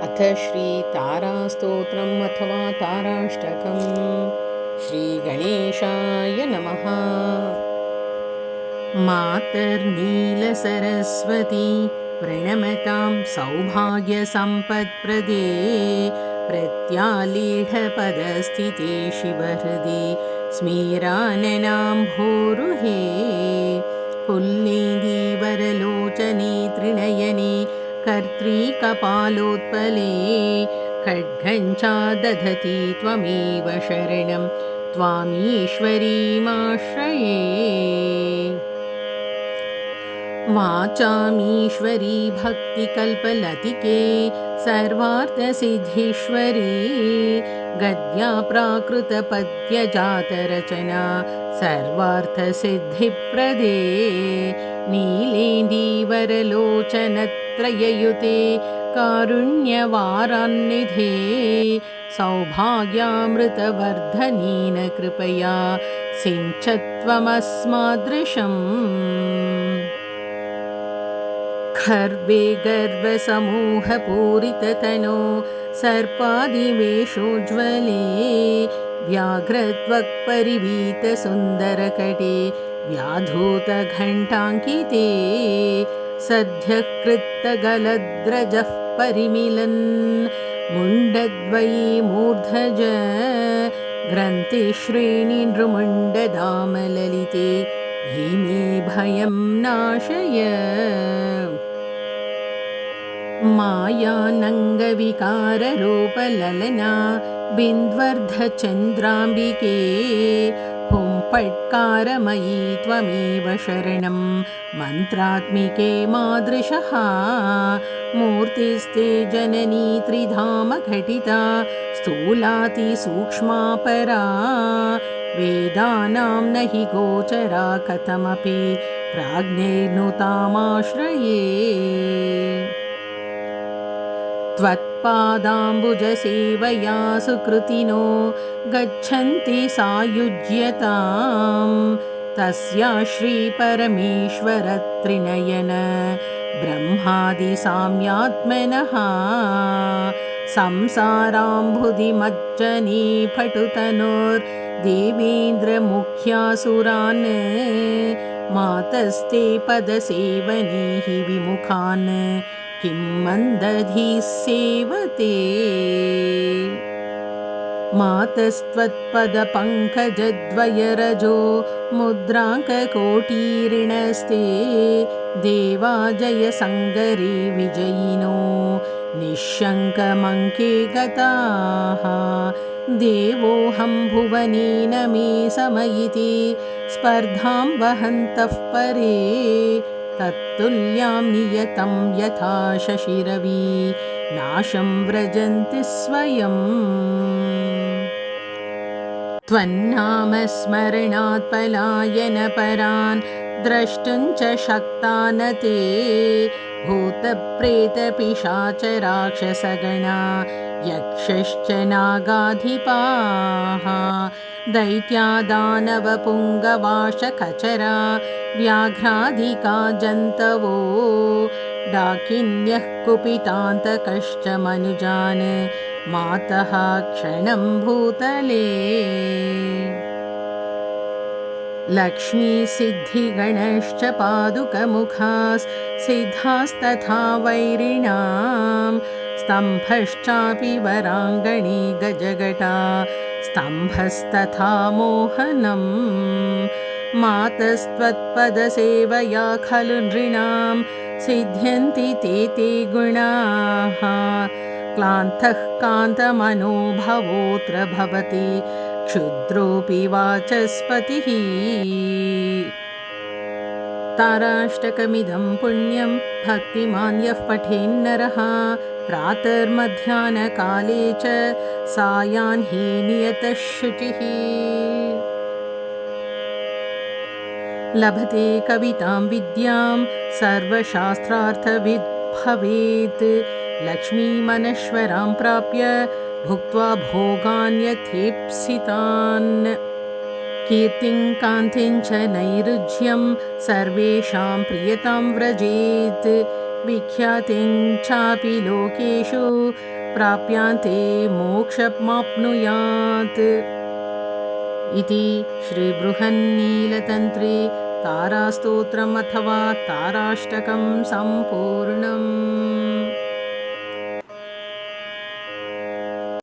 अथ श्रीतारास्तोत्रम् अथवा ताराष्टकम्। श्रीगणेशाय नमः। मातर्नीलसरस्वती प्रणमतां सौभाग्यसम्पत्प्रदे, प्रत्यालीढपदस्थिते शिवहृदि स्मेराननाम्भोरुहे। पुल्लेन्दीवरलोचने त्रिनयने कर्त्रीकपालोत्पले, खड्गञ्चा दधति त्वमेव शरणं त्वामीश्वरीमाश्रये। वाचामीश्वरी भक्तिकल्पलतिके सर्वार्थसिद्धीश्वरी, गद्या प्राकृतपद्यजातरचना सर्वार्थसिद्धिप्रदे। नीलेन्दीवरलोचनत्रययुते कारुण्यवारान्निधे, सौभाग्यामृतवर्धनेन कृपया सिञ्चत्वमस्मादृशम्। खर्वे गर्वसमूहपूरिततनो सर्पादिवेशोज्ज्वले, व्याघ्रत्वक्परिवीतसुन्दरकटे व्याधूतघण्टाङ्किते, सद्यः कृत्तगलद्रजः परिमिलन् मुण्डद्वये मूर्धज, ग्रन्थिश्रेणि नृमुण्डदामललिते भीमे भयं नाशय। मायानङ्गविकाररूपललना बिन्द्वर्धचन्द्राम्बिके, हुंफट्कारमयी त्वमेव शरणं मन्त्रात्मिके मादृशः। मूर्तिस्ते जननी त्रिधामघटिता स्थूलातिसूक्ष्मा परा, वेदानां न हि गोचरा कथमपि प्राज्ञैर्नुतामाश्रये। त्वत्पादाम्बुजसेवया सुकृतिनो गच्छन्ति सायुज्यताम्, तस्या श्रीपरमेश्वरत्रिनयन ब्रह्मादिसाम्यात्मनः। संसाराम्बुधिमज्जने पटुतनोर्देवेन्द्रमुख्यासुरान्, मातस्ते पदसेवने हि विमुखान् किं मन्दधीः सेवते। मातस्त्वत्पदपङ्कजद्वयरजो मुद्राङ्ककोटीरिणस्ते, देवा जयसङ्गरे विजयिनो निःशङ्कमङ्के गताः। देवोऽहं भुवनेन मे समयिति स्पर्धां वहन्तः परे, तत्तुल्यां नियतं यथा शशिरवि नाशं व्रजन्ति स्वयम्। त्वन्नामस्मरणात् पलायनपरान् द्रष्टुं च शक्ता न ते, भूतप्रेतपिशाचराक्षसगणा यक्षश्च नागाधिपाः, दैत्यादानवपुङ्गवाशकचरा व्याघ्रादिका जन्तवो, डाकिन्यः कुपितान्तकश्च मनुजान् मातः क्षणं भूतले। लक्ष्मीसिद्धिगणश्च पादुकमुखास् सिद्धास्तथा वैरिणां, स्तम्भश्चापि वराङ्गणे गजगटा स्तम्भस्तथा मोहनम्। मातस्त्वत्पदसेवया खलु नृणां सिद्ध्यन्ति ते गुणाः, क्लान्तः कान्तमनोभवोऽत्र भवति क्षुद्रोऽपि वाचस्पतिः। ताराष्टकमिदं पुण्यं भक्तिमान् यः पठेन्नरः, प्रातर्मध्याह्नकाले च सायाह्ने नियतः शुचिः। लभते कवितां विद्यां सर्वशास्त्रार्थविद् भवेत्, लक्ष्मीमनश्वरां प्राप्य भुक्त्वा भोगान्यथेप्सितान्। कीर्तिं कान्तिं च नैरुज्यं सर्वेषां प्रियतां व्रजेत्, विख्यातिं चापि लोकेषु प्राप्यान्ते मोक्षमाप्नुयात् इति श्रीबृहन्नीलतन्त्रे तारास्तोत्रम् अथवा ताराष्टकं सम्पूर्णम्।